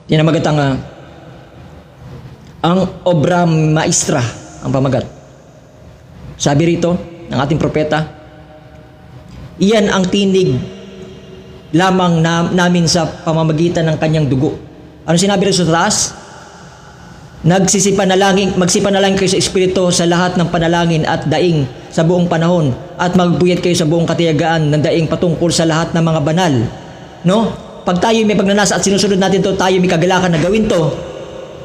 Yan ang magatang ang obra maestra ang pamagat. Sabi rito ng ating propeta, iyan ang tinig lamang namin sa pamamagitan ng kanyang dugo. Ano sinabi rito sa taas? Magsipanalangin kayo sa Espiritu sa lahat ng panalangin at daing sa buong panahon, at magbuyat kayo sa buong katiyagaan ng daing patungkol sa lahat ng mga banal. No? Pag tayo may pagnanasa at sinusunod natin to, tayo may kagalakan na gawin to.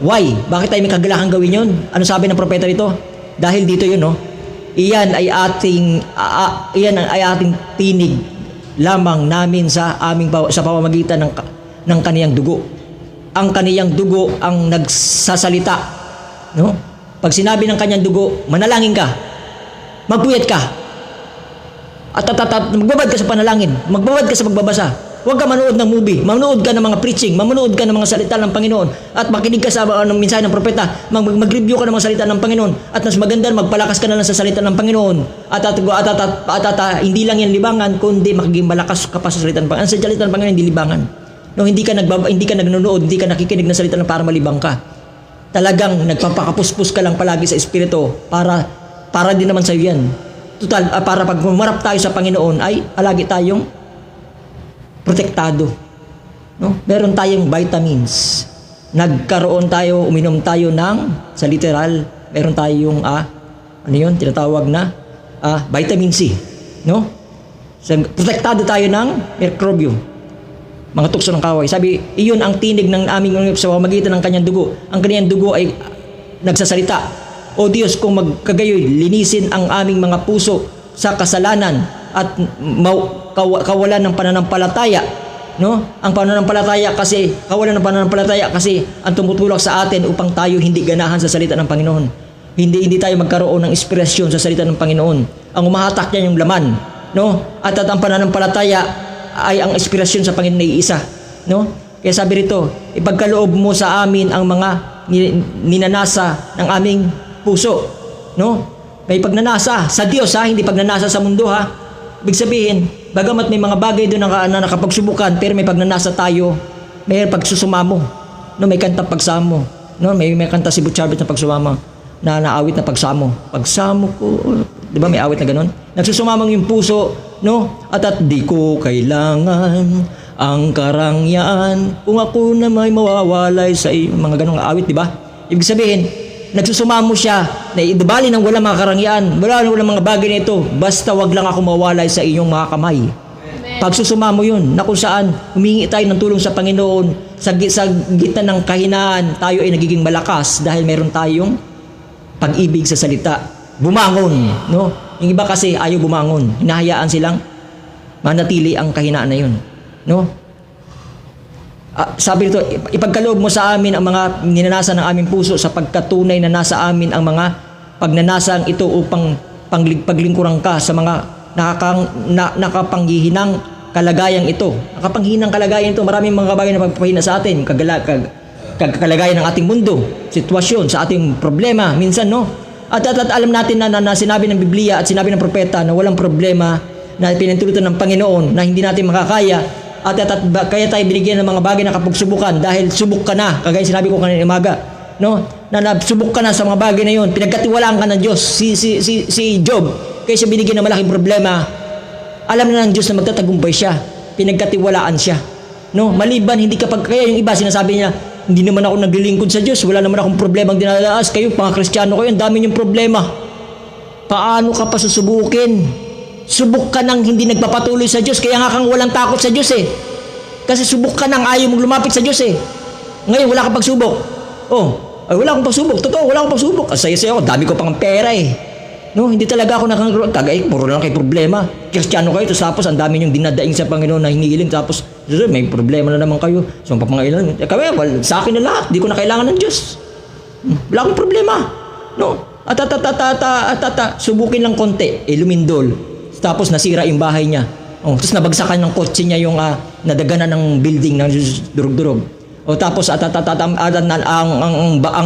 Why? Bakit tayo may kagalakan gawin yun? Ano sabi ng propeta rito? Dahil dito yun, no? Iyan ay ating tinig lamang namin sa pamamagitan ng kaniyang dugo. Ang kaniyang dugo ang nagsasalita, no? Pag sinabi ng kanyang dugo, manalangin ka, magpuyat ka, at magbabad ka sa panalangin, magbabad ka sa pagbabasa. Huwag ka manood ng movie, manood ka ng mga preaching, manood ka ng mga salita ng Panginoon, at makinig ka sa mensahe ng propeta, mag-review ka ng mga salita ng Panginoon, at mas maganda, magpalakas ka na lang sa salita ng Panginoon, at hindi lang yan libangan, kundi magiging malakas ka pa sa salita ng Panginoon. Ang salita ng Panginoon hindi libangan. No, hindi ka nanonood, hindi ka nakikinig ng salita ng para malibang ka. Talagang nagpapakapuspos ka lang palagi sa Espiritu para din naman sa iyo yan. Total, para pag humarap tayo sa Panginoon ay palagi tayong protektado. No? Meron tayong vitamins. Uminom tayo ng, sa literal, meron tayong ano yun, tinatawag na vitamin C. No? Protektado tayo ng mercury, mga tukso ng kaway. Sabi, iyon ang tinig ng aming sa pamamagitan ng kanyang dugo. Ang kanyang dugo ay nagsasalita, O Diyos, kung magkagayoy, linisin ang aming mga puso sa kasalanan at kawalan ng pananampalataya. No? Ang pananampalataya kasi, kawalan ng pananampalataya kasi ang tumutulak sa atin upang tayo hindi ganahan sa salita ng Panginoon. Hindi tayo magkaroon ng inspirasyon sa salita ng Panginoon. Ang umahatak niya yung laman. No? At ang pananampalataya ay ang inspirasyon sa Panginoon na iisa. No? Kaya sabi rito, ipagkaloob mo sa amin ang mga ninanasa ng aming puso. No? May pagnanasa sa Diyos, hindi pagnanasa sa mundo, Ibig sabihin, bagamat may mga bagay doon na nakapagsubukan, pero may pagnanasa tayo, may pagsusumamo. No, may kanta pagsamo. No, may kanta si Butcharbit na pagsumamo, na naawit na pagsamo. Pagsamo ko, 'di ba may awit na ganoon? Nagsusumamang yung puso, no? At di ko kailangan ang karangyaan kung ako na may mawawalay sa iyo. Mga ganong awit, 'di ba? Ibig sabihin, nagsusumamo siya na idabali ng walang mga karangyaan, walang mga bagay na ito, basta wag lang ako mawalay sa iyong mga kamay. Pagsusumamo yun, na kung saan humingi tayo ng tulong sa Panginoon, sa gitna ng kahinaan, tayo ay nagiging malakas dahil meron tayong pag-ibig sa salita. Bumangon, no? Yung iba kasi ayaw bumangon, hinahayaan silang manatili ang kahinaan na yun, no? Sabi nito, ipagkaloob mo sa amin ang mga ninanasa ng aming puso sapagkat tunay na nasa amin ang mga pagnanasang ito upang paglingkuran ka sa mga nakapanghihinang kalagayang ito. Nakapanghihinang kalagayan ito, maraming mga bagay na pagpapahina sa atin, kalagayan ng ating mundo, sitwasyon, sa ating problema, minsan, no? At alam natin na sinabi ng Biblia at sinabi ng propeta na walang problema na pinintulutan ng Panginoon na hindi natin makakaya. At kaya tayo binigyan ng mga bagay na kapagsubukan dahil subok ka na, kagaya sinabi ko kanina umaga, no? Na subok ka na sa mga bagay na yon, pinagkatiwalaan ka ng Diyos. Si Job, kaya siya binigyan ng malaking problema, alam na ng Diyos na magtatagumpay siya, pinagkatiwalaan siya, no? Maliban hindi kaya yung iba sinasabi niya, hindi naman ako naglilingkod sa Diyos, wala naman akong problemang dinadaas, kayo mga Kristiyano kayo, ang dami niyong problema. Paano ka pa susubukin? Subok ka nang hindi nagpapatuloy sa Diyos, kaya nga kang walang takot sa Diyos kasi subok ka nang ayaw mong lumapit sa Diyos Ngayon wala kang pagsubok, wala akong pagsubok, totoo, wala akong pagsubok, saya-saya ako, dami ko pang pera no, hindi talaga ako puro lang kayo problema. Kristiyano kayo, tapos ang dami niyong dinadaing sa Panginoon na hinihiling, tapos may problema na naman kayo, so papangailan, sa akin na lahat, di ko na kailangan ng Diyos, wala akong problema, no? Subukin lang konti, lumindol, tapos nasira yung bahay niya. Tapos nabagsakan ng kotse niya yung nadaganan ng building na durug-durug. Tapos ang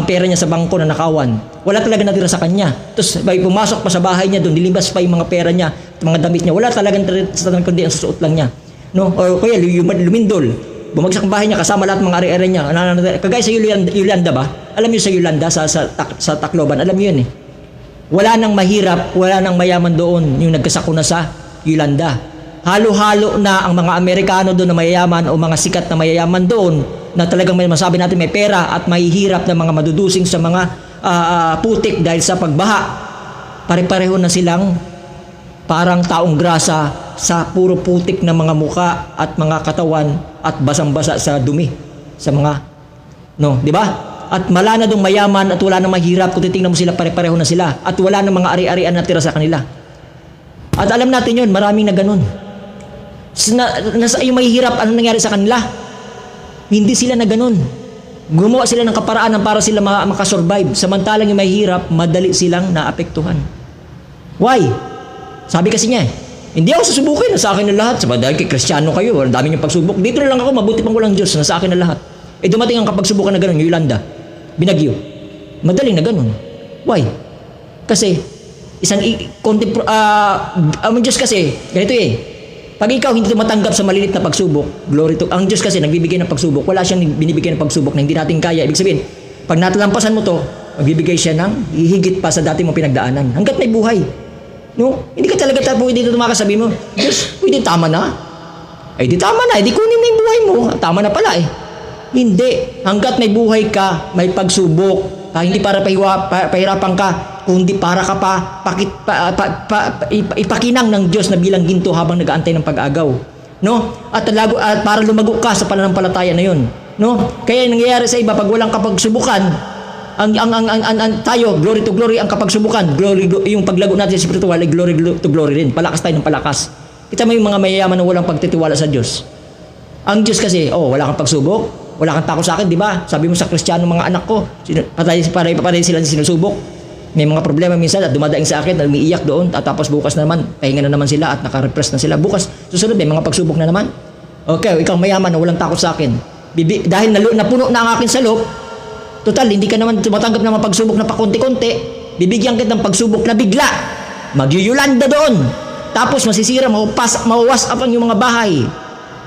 pera niya sa bangko na nakawan. Wala talaga natira sa kanya. Tapos pumasok pa sa bahay niya doon, nilimbas pa yung mga pera niya, mga damit niya. Wala talaga natira kundi ang susuot lang niya. No? O kaya lumindol. bumagsak ang bahay niya kasama lahat ng mga ari-ari niya. Kagaya sa Yolanda ba? Alam niyo sa Yolanda, sa Tacloban, alam niyo yun eh. Wala nang mahirap, wala nang mayaman doon yung nagkasakuna sa Yolanda. Halo-halo na ang mga Amerikano doon na mayayaman o mga sikat na mayayaman doon na talagang may masabi natin may pera at mahihirap na mga madudusing sa mga putik dahil sa pagbaha. Pare-pareho na silang parang taong grasa sa puro putik na mga muka at mga katawan at basang-basa sa dumi sa mga di ba? At wala na dong mayaman at wala na mahirap. Kung titingnan mo sila, pare-pareho na sila at wala na mga ari-arian na tira sa kanila. At alam natin yun, maraming na ganun. Yung mahihirap, ano nangyari sa kanila? Hindi sila na ganun. Gumawa sila ng kaparaanan para sila makasurvive. Samantalang yung mahihirap, madali silang naapektuhan. Why? Sabi kasi niya, hindi ako susubukin, nasa akin na lahat. Dahil kay Kristiyano kayo, ang dami niyong pagsubok. Dito na lang ako, mabuti pang walang Diyos, nasa akin na lahat. Dumating ang kapagsubukan na gano'n, Yolanda, Binagyo. Madaling na gano'n. Why? Kasi, ang Diyos kasi, ganito pag ikaw hindi matanggap sa malilit na pagsubok, ang Diyos kasi nagbibigay ng pagsubok, wala siyang binibigay ng pagsubok na hindi natin kaya. Ibig sabihin, pag natalampasan mo to, magbibigay siya ng hihigit pa sa dati mo pinagdaanan. Hanggat may buhay. No? Hindi ka talaga pwede dito tumakasabi mo, Diyos, pwede tama na. Ay di tama na, di kunin na yung buhay mo. Tama na pala Hindi. Hanggat may buhay ka, may pagsubok. Hindi para pahirapan ka, kundi para ka ipakinang ng Diyos na bilang ginto habang nag-aantay ng pag-agaw. No? At para lumago ka sa pananampalataya na yun. No? Kaya nangyayari sa iba, pag walang kapagsubukan, tayo, glory to glory ang kapagsubukan. Yung paglago natin sa spiritual ay glory to glory rin. Palakas tayo ng palakas. Kita mo yung mga mayayaman na walang pagtitiwala sa Diyos. Ang Diyos kasi, wala kang pagsubok, wala kang takot sa akin, di ba? Sabi mo sa Kristiyano mga anak ko, patay sila sinusubok. May mga problema minsan at dumadaing sa akin at umiiyak doon at tapos bukas na naman, pahinga na naman sila at naka-repress na sila. Bukas, susunod may mga pagsubok na naman. Okay, ikaw mayaman na walang takot sa akin. Dahil napuno na ang aking salop, total, hindi ka naman tumatanggap ng mga pagsubok na pakunti-kunti. Bibigyan kita ng pagsubok na bigla. Magyuyulanda doon. Tapos masisira, mawawas up ang yung mga bahay.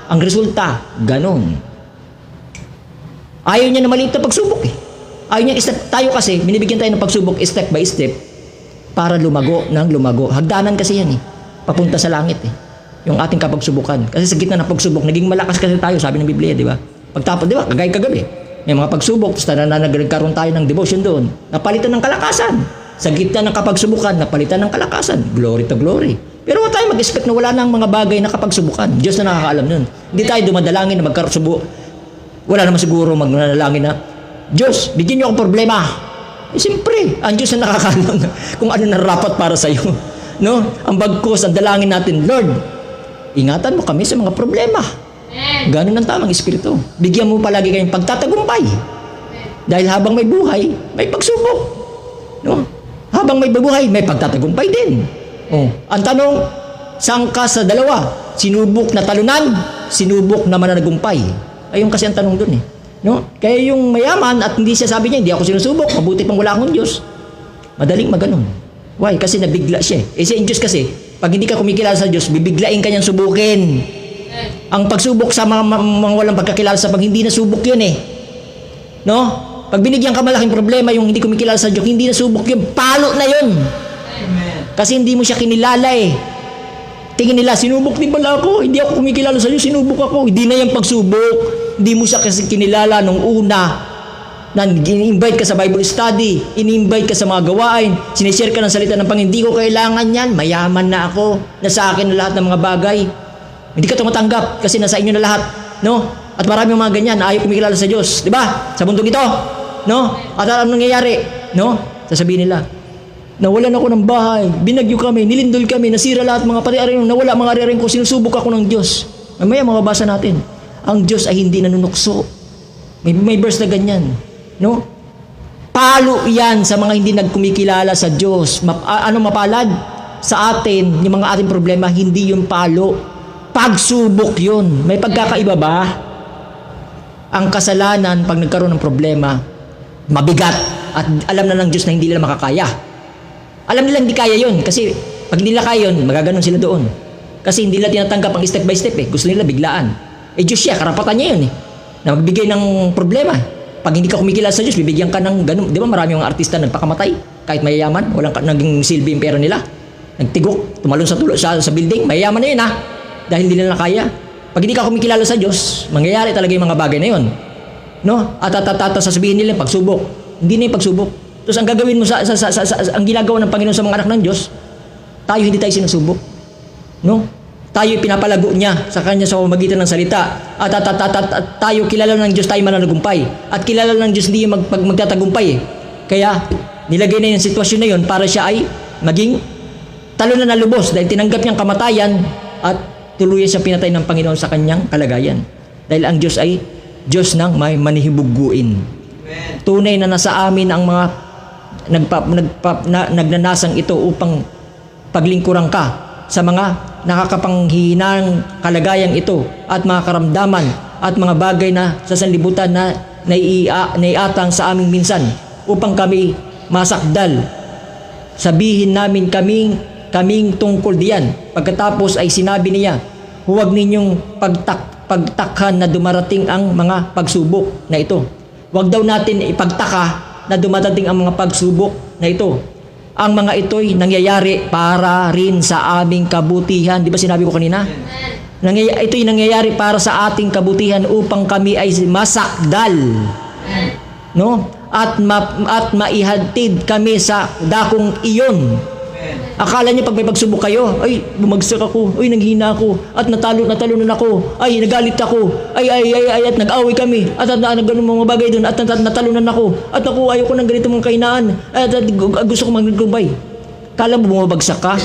Ang resulta, ganon. Ayaw niya na maliit na pagsubok Ayaw niya tayo kasi, binibigyan tayo ng pagsubok step by step para lumago ng lumago. Hagdanan kasi yan papunta sa langit yung ating kapagsubukan. Kasi sa gitna ng pagsubok, naging malakas kasi tayo, sabi ng Biblia, di ba? Pagtapos, di ba? Kagabi. May mga pagsubok, tapos nagkaroon tayo ng devotion doon. Napalitan ng kalakasan. Sa gitna ng kapagsubukan, napalitan ng kalakasan. Glory to glory. Pero huwag tayo mag-expect na wala nang mga bagay na kapagsubukan. Diyos na nakakaalam nun. Hindi tayo dumadalangin na magkaroon wala naman siguro magdalangin na, Diyos, bigyan niyo akong problema. Siyempre, ang Diyos na nakakaalam kung ano na rapat para sa iyo. No? Ang bagkos, ang dalangin natin, Lord, ingatan mo kami sa mga problema. Ganun ang tamang espiritu. Bigyan mo palagi kayong pagtatagumpay. Dahil habang may buhay, may pagsubok. No? Habang may buhay, may pagtatagumpay din. Ang tanong, saan ka sa dalawa? Sinubok na talunan, sinubok na mananagumpay. Ayun kasi ang tanong dun No? Kaya yung mayaman at hindi siya sabi niya, hindi ako sinusubok, mabuti pang wala akong Diyos. Madaling maganon. Why? Kasi nabigla siya siya yung Diyos kasi, pag hindi ka kumikilala sa Diyos, bibiglain ka niyang subukin. Ang pagsubok sa mga walang pagkakilala sa pag hindi nasubok yun No? Pag binigyan ka malaking problema yung hindi kumikilala sa Diyos, hindi nasubok yun, palo na yun. Amen. Kasi hindi mo siya kinilala Tingin nila, sinubok din pala ako, hindi ako kumikilala sa Diyos, sinubok ako. Hindi na yung pagsubok. Hindi mo siya kasi kinilala nung una na in-invite ka sa Bible study, in-invite ka sa mga gawain, sinishare ka ng salita ng Panginoon, hindi ko kailangan yan, mayaman na ako, nasa akin na lahat ng mga bagay. Hindi ka tumatanggap kasi nasa inyo na lahat, no? At marami mga ganyan, ayaw kumikilala sa Diyos, di ba? Sa mundong ito, no? At ano nangyayari, no? Sasabihin nila, nawalan ako ng bahay, binagyo kami, nilindol kami, nasira lahat mga pari-ari, nawala mga ari-ari ko, sinusubok ako ng Diyos. Mamaya mababasa natin, ang Diyos ay hindi nanunukso. May verse na ganyan, no? Palo yan sa mga hindi nagkumikilala sa Diyos. Ano mapalad? Sa atin, yung mga ating problema, hindi yung palo. Pagsubok yun. May pagkakaiba ba? Ang kasalanan, pag nagkaroon ng problema, mabigat. At alam na ng Diyos na hindi nila makakaya. Alam nila hindi kaya yun. Kasi pag hindi nila kaya yun, magaganon sila doon. Kasi hindi nila tinatanggap ang step by step Gusto nila biglaan. Diyos siya, karapatan niya yun na magbigay ng problema. Pag hindi ka kumikilala sa Diyos, bibigyan ka ng ganun. Di ba marami mga artista nagpakamatay, kahit mayayaman, walang naging silbi yung pera nila. Nagtigok, tumalon sa building, mayayaman na yun dahil hindi nila kaya. Pag hindi ka kumikilala sa Diyos, mangyayari talaga yung mga bagay na yun. No? At sasabihin nila pagsubok. Hindi na yung pagsubok. Tapos ang gagawin mo ang ginagawa ng Panginoon sa mga anak ng Diyos, tayo hindi tayo sinusubok. No? Tayo pinapalago niya sa kanya sa pamamagitan ng salita. At tayo kilala ng Diyos, tayo mananagumpay. At kilala ng Diyos hindi yung magtatagumpay. Kaya nilagay na yung sitwasyon na yun para siya ay maging talunan na lubos dahil tinanggap niyang kamatayan at tuluyan siya pinatay ng Panginoon sa kanyang kalagayan. Dahil ang Diyos ay Diyos ng may manihibuguin. Tunay na nasa amin ang mga nagnanasang ito upang paglingkuran ka sa mga nakakapanghinang kalagayang ito at mga karamdaman at mga bagay na sa sanlibutan na naiatang sa aming minsan upang kami masakdal. Sabihin namin kaming tungkol diyan. Pagkatapos ay sinabi niya, huwag ninyong pagtakhan na dumarating ang mga pagsubok na ito. Huwag daw natin ipagtaka na dumadating ang mga pagsubok na ito. Ang mga ito'y nangyayari para rin sa aming kabutihan. Di ba sinabi ko kanina? Ito'y nangyayari para sa ating kabutihan upang kami ay masakdal. No? At maihatid kami sa dakong iyon. Akala niyo pag may pagsubok kayo, ay bumagsak ako, ay nanghina ako, at natalunan ako, ay nagalit ako, ay at nag-away kami, at ganun mga bagay doon, at natalunan ako, at ako ayoko ng ganito mga kainaan, at gusto ko maglumbay. Kala mo bumabagsak ka?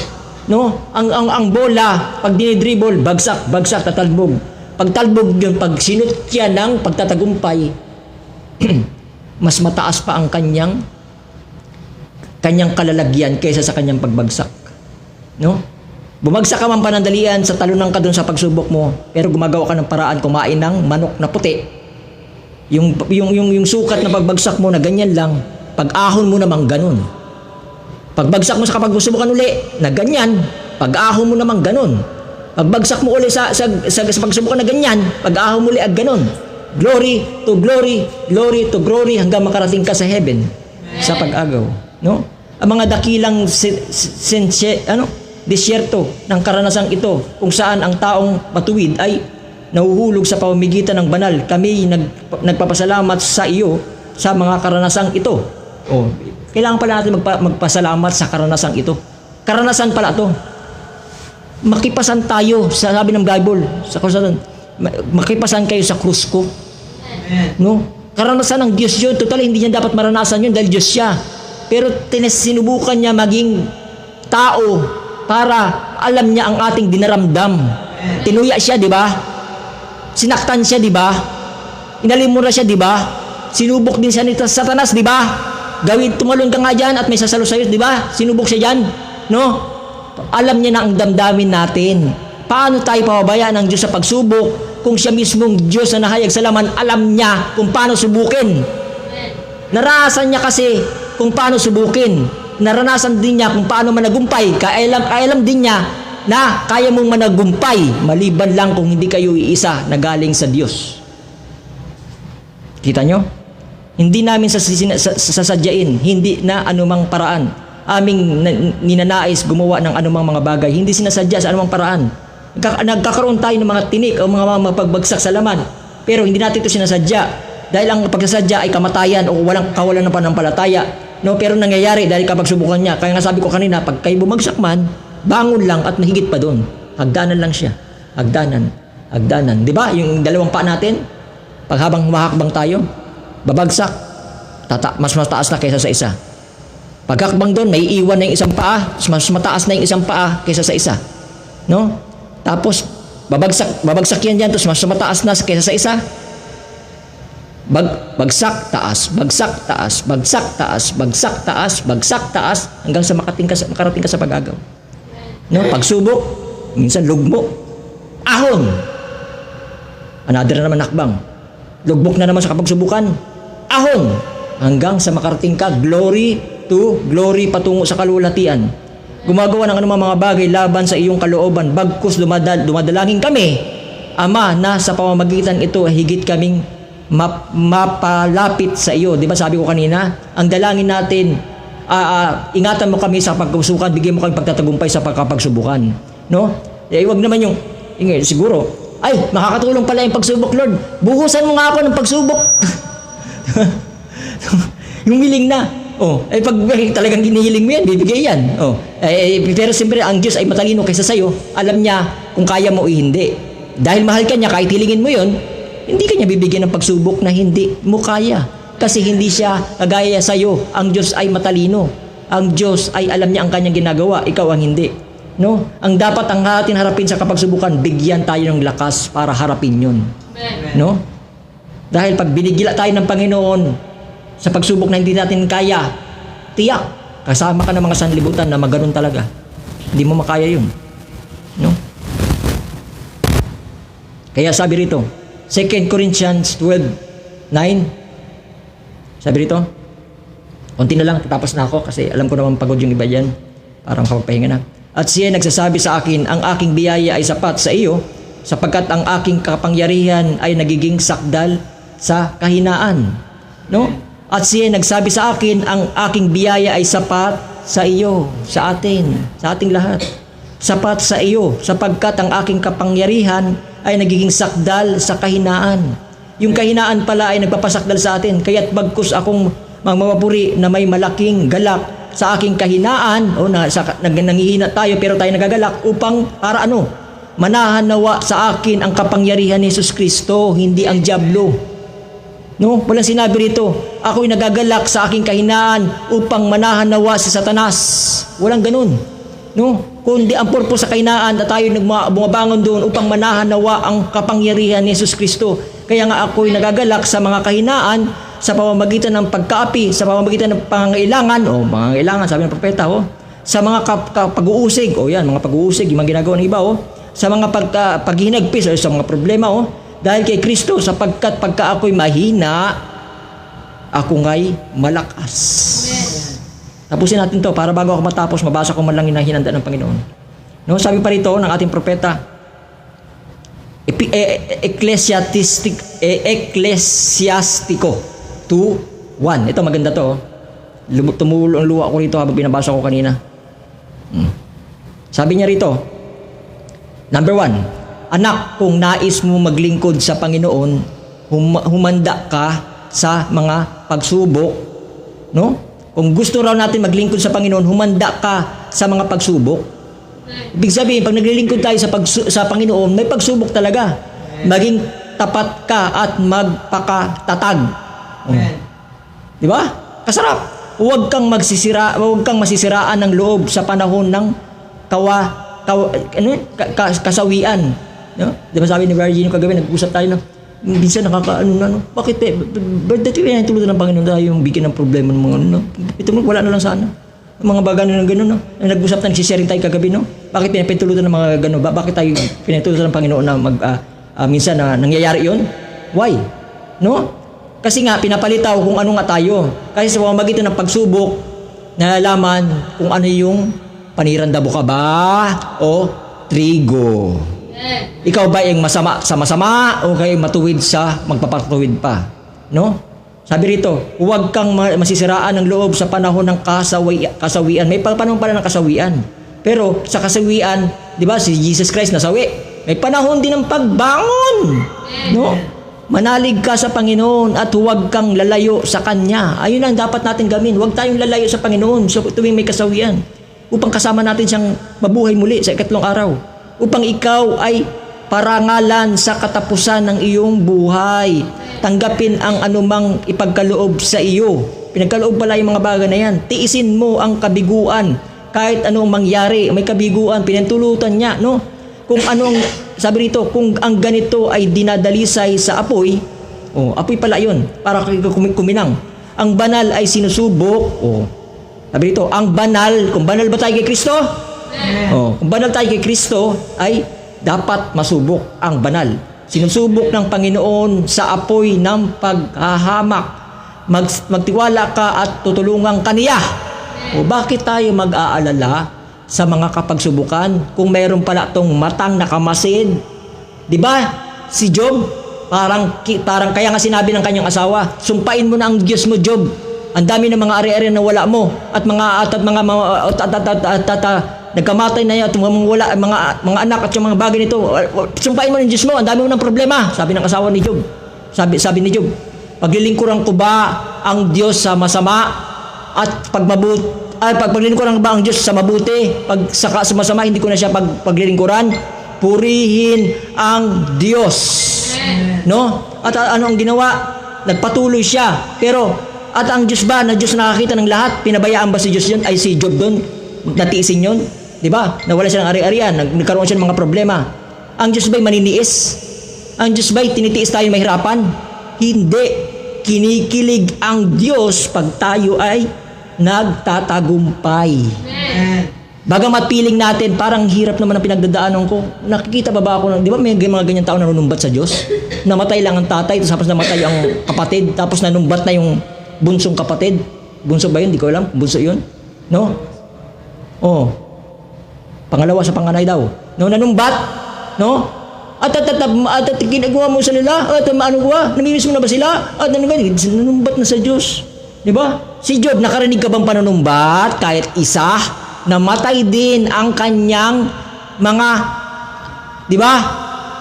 No? Ang bola, pag dinidribble, bagsak, tatalbog. Pagtalbog yun, pag sinut siya ng pagtatagumpay, mas mataas pa ang kanyang kalalagyan kaysa sa kanyang pagbagsak. No? Bumagsak ka man panandalian sa talunan ka doon sa pagsubok mo, pero gumagawa ka ng paraan kumain ng manok na puti. Yung sukat na pagbagsak mo na ganyan lang, pag-ahon mo namang ganun. Pagbagsak mo sa kapagsubukan uli, na ganyan, pag-ahon mo namang ganun. Pagbagsak mo uli sa pagsubukan na ganyan, pag-ahon mo uli ag ganun. Glory to glory, glory to glory hanggang makarating ka sa heaven sa pag-agaw. No? Ang mga dakilang disyerto ng karanasang ito kung saan ang taong matuwid ay nahuhulog sa pamamagitan ng banal. Kami nagpapasalamat sa iyo sa mga karanasang ito. Kailangan pala natin magpasalamat sa karanasang ito. Karanasan pala ito. Makipasan tayo, sabi ng Bible, makipasan kayo sa krus ko. No? Karanasan ng Diyos yun. Total, hindi niya dapat maranasan yun dahil Diyos siya. Pero sinubukan niya maging tao para alam niya ang ating dinaramdam. Tinuya siya, di ba? Sinaktan siya, di ba? Inalimura siya, di ba? Sinubok din siya ni Satanas, di ba? Tumalon ka nga dyan at may sasalo sa'yo, di ba? Sinubok siya dyan, no? Alam niya na ang damdamin natin. Paano tayo pababayaan ng Diyos sa pagsubok kung siya mismong Diyos na nahayag sa laman, alam niya kung paano subukin. Naranasan niya kasi kung paano subukin. Naranasan din niya kung paano managumpay. Alam din niya na kaya mong managumpay maliban lang kung hindi kayo iisa na galing sa Diyos. Kita nyo? Hindi namin sasadyain, hindi na anumang paraan. Aming ninanais gumawa ng anumang mga bagay. Hindi sinasadya sa anumang paraan. Nagkakaroon tayo ng mga tinik o mga pagbagsak sa laman. Pero hindi natin ito sinasadya. Dahil ang pagsasadya ay kamatayan o kawalan ng panampalataya. No, pero nangyayari dahil kapag subukan niya. Kaya nga sabi ko kanina, pag kayo bumagsak man, bangon lang at mahigit pa doon. Hagdanan lang siya. Hagdanan. Di ba? Yung dalawang paa natin, pag habang mahakbang tayo, babagsak, mas mataas na kaysa sa isa. Pagkakbang doon, may iwan na yung isang paa, mas mataas na yung isang paa kaysa sa isa. No? Tapos, babagsak yan dyan, tapos mas mataas na kaysa sa isa. Bagsak taas, hanggang sa makarating ka sa pag-agaw. No? Pagsubok, minsan lugmo, ahon. Another na naman hakbang. Lugbok na naman sa kapagsubukan, ahon. Hanggang sa makarating ka, glory to glory patungo sa kalulatian. Gumagawa ng anumang mga bagay laban sa iyong kalooban, bagkus dumadalangin kami Ama, na sa pamamagitan ito higit kaming mapalapit sa iyo. Di ba sabi ko kanina, ang dalangin natin, ingatan mo kami sa pagsubukan, bigyan mo kami pagtatagumpay sa pagkapagsubukan. No? Huwag naman yung, siguro, ay, makakatulong pala yung pagsubok, Lord. Buhusan mo nga ako ng pagsubok. Yung hiling na. Pag talagang ginihiling mo yan, bibigay yan. Pero siyempre, ang Diyos ay matalino kaysa sa'yo. Alam niya kung kaya mo o hindi. Dahil mahal ka niya, kahit hilingin mo yon, hindi ka niya bibigyan ng pagsubok na hindi mo kaya. Kasi hindi siya kagaya sa'yo. Ang Diyos ay matalino. Ang Diyos ay alam niya ang kanyang ginagawa. Ikaw ang hindi. No? Ang dapat ang atin harapin sa kapagsubukan, bigyan tayo ng lakas para harapin yun. No? Dahil pag binigila tayo ng Panginoon sa pagsubok na hindi natin kaya, tiyak, kasama ka ng mga sanlibutan na maganon talaga. Hindi mo makaya yun. No? Kaya sabi rito, 2 Corinthians 12:9, sabi rito, konti na lang, tapos na ako kasi alam ko naman pagod yung iba dyan, parang kapagpahinga na. At siya nagsasabi sa akin, ang aking biyaya ay sapat sa iyo, sapagkat ang aking kapangyarihan ay nagiging sakdal sa kahinaan. No? At siya nagsabi sa akin, ang aking biyaya ay sapat sa iyo, sa atin, sa ating lahat. Sapat sa iyo, sapagkat ang aking kapangyarihan ay nagiging sakdal sa kahinaan. Yung kahinaan pala ay nagpapasakdal sa atin. Kaya't bagkus akong mamapuri na may malaking galak sa aking kahinaan, nangihina tayo pero tayo nagagalak upang para ano? Manahan nawa sa akin ang kapangyarihan ni Jesus Kristo, hindi ang dyablo. No? Walang sinabi rito, ako'y nagagalak sa aking kahinaan upang manahan nawa si Satanas. Walang ganun. No? Kundi ang purpose sa kahinaan na tayo bumabangon doon upang manahan nawa ang kapangyarihan ni Jesus Kristo. Kaya nga ako'y nagagalak sa mga kahinaan sa pamamagitan ng pagkaapi, sa pamamagitan ng pangangailangan, sabi ng propeta, sa mga pag-uusig, yan, mga pag-uusig, yung mga ginagawa ng iba, sa mga paghinagpis, sa mga problema, dahil kay Kristo, sapagkat pagka ako'y mahina, ako nga'y malakas. Amen. Tapusin natin to para bago ako matapos, mabasa ko man lang yung hinanda ng Panginoon. No, sabi pa rito ng ating propeta, Ecclesiastico 2:1. Ito maganda to. Tumulo ang luha ko rito habang binabasa ko kanina. Sabi niya rito, number 1, anak, kung nais mo maglingkod sa Panginoon, humanda ka sa mga pagsubok. No? Kung gusto raw natin maglingkod sa Panginoon, humanda ka sa mga pagsubok. Ibig sabihin, pag naglilingkod tayo sa Panginoon, may pagsubok talaga. Maging tapat ka at magpakatatag. Di ba? Kasarap. Huwag kang masisiraan ng loob sa panahon ng kasawian. No? Di ba sabi ni Virgin kagabi, nag-usap tayo na, minsan bakit dati tulutan ng Panginoon tayo yung bigyan ng problema ng mga ito mo, wala na lang sana. Mga bagay na gano'n, no? Nag-usap na, nagsisharing tayo kagabi, no? Bakit pinapitulutan ng mga gano'n? Bakit tayo pinapitulutan ng Panginoon na minsan na nangyayari yun? Why? No? Kasi nga, pinapalitaw kung ano nga tayo. Kasi sa pamamagitan ng pagsubok, nalalaman kung ano yung panirandabo ka ba o trigo. Ikaw ba yung masama sa masama o kayo matuwid sa magpapatuwid pa? No? Sabi rito, huwag kang masisiraan ng loob sa panahon ng kasawian. May panahon pala ng kasawian. Pero sa kasawian, di ba, si Jesus Christ nasawi. May panahon din ng pagbangon. No? Manalig ka sa Panginoon at huwag kang lalayo sa Kanya. Ayun ang dapat natin gawin. Huwag tayong lalayo sa Panginoon so tuwing may kasawian. Upang kasama natin siyang mabuhay muli sa ikatlong araw. Upang ikaw ay parangalan sa katapusan ng iyong buhay. Tanggapin ang anumang ipagkaloob sa iyo. Pinagkaloob pala yung mga bagay na yan. Tiisin mo ang kabiguan. Kahit anong mangyari, may kabiguan, pinantulutan niya, no? Kung anong, sabi rito, kung ang ganito ay dinadalisay sa apoy, apoy pala yun, para kuminang. Ang banal ay sinusubok, sabi rito, ang banal, kung banal ba tayo kay Kristo? Kung banal tayo kay Kristo, ay dapat masubok ang banal. Sinusubok ng Panginoon sa apoy ng paghahamak. Magtiwala ka at tutulungan kaniya. Bakit tayo mag-aalala sa mga kapagsubukan kung mayroon pala itong matang nakamasid? Di ba? si Job. Parang kaya nga sinabi ng kanyang asawa, sumpain mo na ang Diyos mo, Job. Ang dami ng mga ari-ari na wala mo at nagkamatay na yan at wala mga anak at yung mga bagay nito. Sumpain mo ng Diyos mo, ang dami mo ng problema, sabi ng asawa ni Job. Sabi ni Job, paglilingkuran ko ba ang Diyos sa masama at paglilingkuran ba ang Diyos sa mabuti? Pag sa masama hindi ko na siya paglilingkuran. Purihin ang Diyos. No? At ano ang ginawa? Nagpatuloy siya. Pero at ang Diyos ba, na Diyos nakakita ng lahat, pinabayaan ba si Diyos yun? Ay si Job doon, natiisin yun? Di ba? Nawala siya ng ari-arian, nagkaroon siya ng mga problema. Ang Diyos ba'y maniniis? Ang Diyos ba'y tinitiis tayo mahirapan? Hindi. Kinikilig ang Diyos pag tayo ay nagtatagumpay. Bagamat piling natin, parang hirap naman ang pinagdadaanan ko. Nakikita ba ako, di ba may mga ganyan tao na nanumbat sa Diyos? Namatay lang ang tatay, tapos namatay ang kapatid, tapos nanumbat na yung bunsong kapatid. Bunso ba yun? Di ko alam. Bunso yun? No? Oh. Pangalawa sa panganay daw. No, nanumbat? No? At ginagawa mo sa nila? At ano gawa? Namimiss mo na ba sila? At nanumbat na sa Diyos. Di ba? Si Job, nakarinig ka bang panunumbat? Kahit isa, namatay din ang kanyang mga, di ba?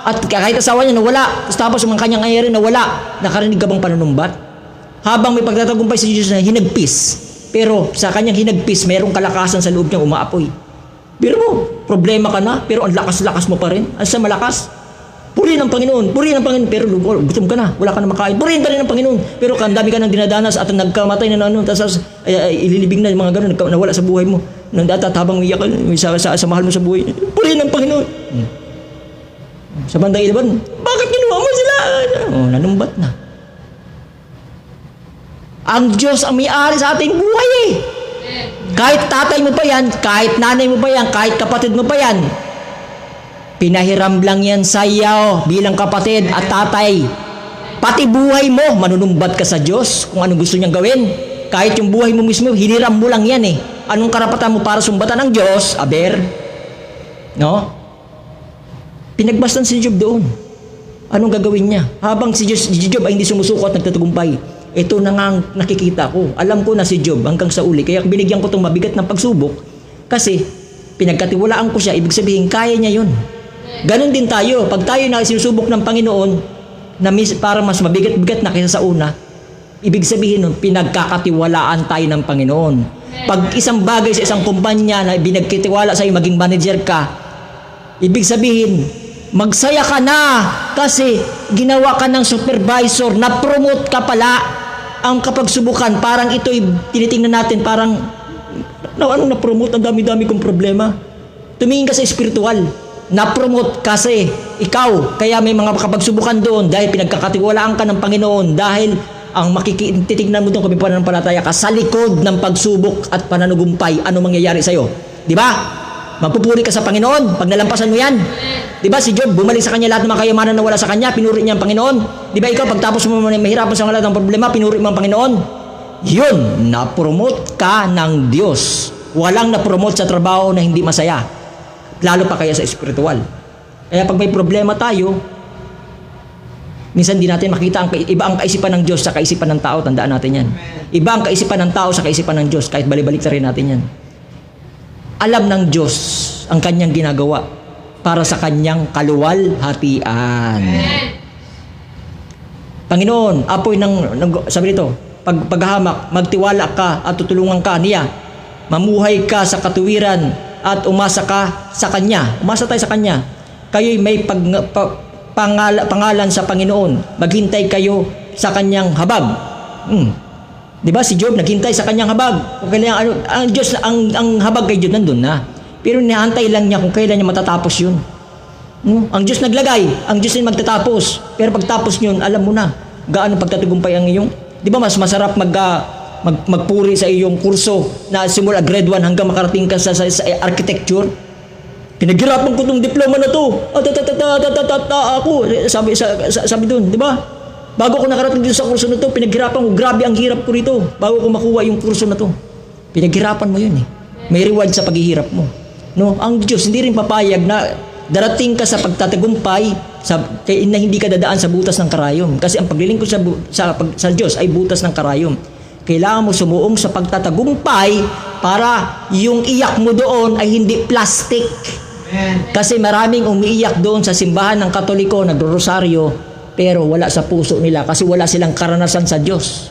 At kahit asawa niya nawala, tapos ang kanyang ayari nawala. Nakarinig ka bang panunumbat? Habang may pagtatagumpay si Diyos na hinagpis, pero sa kanyang hinagpis, mayroong kalakasan sa loob niyang umaapoy. Pero mo, problema ka na, pero ang lakas-lakas mo pa rin. Ang sa malakas, purihin ang Panginoon, pero gutom ka na, wala ka na makain. Purihin pa rin ang Panginoon, pero ang dami ka nang dinadanas at nagkamatay na tapos ililibing na yung mga gano'n, nawala sa buhay mo. Habang umiyak ka, sa mahal mo sa buhay, purihin ang Panginoon. Sa bandang ilaban, bakit ginawa mo sila? Nanumbat na. Ang Diyos ang may-ari sa ating buhay eh. Kahit tatay mo pa yan, kahit nanay mo pa yan, kahit kapatid mo pa yan, pinahiram lang yan sa iyo bilang kapatid at tatay. Pati buhay mo, manunumbat ka sa Diyos kung anong gusto niyang gawin. Kahit yung buhay mo mismo, hiniram mo lang yan eh. Anong karapatan mo para sumbatan ng Diyos? Aber. No? Pinagbastan si Job doon. Anong gagawin niya? Habang si Job ay hindi sumusuko at nagtatagumpay, ito na nga ang nakikita ko. Alam ko na si Job hanggang sa uli. Kaya binigyan ko itong mabigat ng pagsubok. Kasi pinagkatiwalaan ko siya. Ibig sabihin, kaya niya yun. Ganon din tayo. Pag tayo na sinusubok ng Panginoon, na para mas mabigat-bigat na kaysa sa una, ibig sabihin nun, pinagkakatiwalaan tayo ng Panginoon. Pag isang bagay sa isang kumpanya na binagkitiwala sa'yo, maging manager ka, ibig sabihin, magsaya ka na kasi ginawa ka ng supervisor, na-promote ka pala. Ang kapag subukan, parang ito'y tinitingnan natin, parang anong na-promote? Ang dami-dami kong problema. Tumingin ka sa spiritual. Na-promote kasi ikaw. Kaya may mga kapagsubukan doon dahil pinagkakatiwalaan ka ng Panginoon, dahil ang titignan mo doon kung may pananampalataya ka sa likod ng pagsubok at pananugumpay, ano mangyayari sa'yo? Di ba? Magpupuri ka sa Panginoon pag nalampasan mo yan. Di ba si Job, bumalik sa kanya lahat ng mga kayamanan na wala sa kanya, pinuri niya ang Panginoon. Di ba ikaw, pagtapos mo mahirapan sa lahat ng problema, pinuri mo ang Panginoon? Yun, na-promote ka ng Diyos. Walang na-promote sa trabaho na hindi masaya. Lalo pa kaya sa spiritual. Kaya pag may problema tayo, minsan di natin makita iba ang kaisipan ng Diyos sa kaisipan ng tao. Tandaan natin yan. Iba ang kaisipan ng tao sa kaisipan ng Diyos. Kahit balibalik na rin natin yan. Alam ng Diyos ang kanyang ginagawa para sa kanyang kaluwalhatian. Panginoon, apoy sabi nito, paghahamak, magtiwala ka at tutulungan ka niya. Mamuhay ka sa katuwiran at umasa ka sa Kanya. Umasa tayo sa Kanya. Kayo'y may pangalan sa Panginoon. Maghintay kayo sa Kanyang habag. Di ba si Job naghintay sa Kanyang habag. Kung kailan, ang Diyos, ang habag kay Job nandun na. Pero nihantay lang niya kung kailan niya matatapos yun. Ang Diyos naglagay, ang Diyos din magtatapos. Pero pagtapos yun, alam mo na, gaano pagtatagumpay ang iyong. Di ba mas masarap magpuri sa iyong kurso na simula grade 1 hanggang makarating ka sa architecture? Pinaghirapan ko itong diploma na to. Ako, sabi doon, di ba? Bago ko nakarating dito sa kurso na to, pinaghirapan ko, grabe ang hirap ko rito. Bago ko makuha yung kurso na to. Pinaghirapan mo yun eh. May reward sa paghihirap mo. No, ang Diyos hindi rin papayag na darating ka sa pagtatagumpay na hindi ka dadaan sa butas ng karayom. Kasi ang paglilingkod sa Diyos ay butas ng karayom. Kailangan mo sumuong sa pagtatagumpay para yung iyak mo doon ay hindi plastic. Kasi maraming umiiyak doon sa simbahan ng Katoliko, nagro-rosaryo, pero wala sa puso nila kasi wala silang karanasan sa Diyos.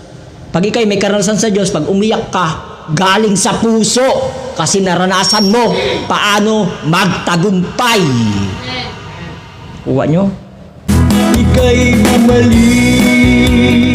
Pag ikay may karanasan sa Diyos, pag umiyak ka, galing sa puso kasi naranasan mo paano magtagumpay. Kuha nyo? Ika'y bumalik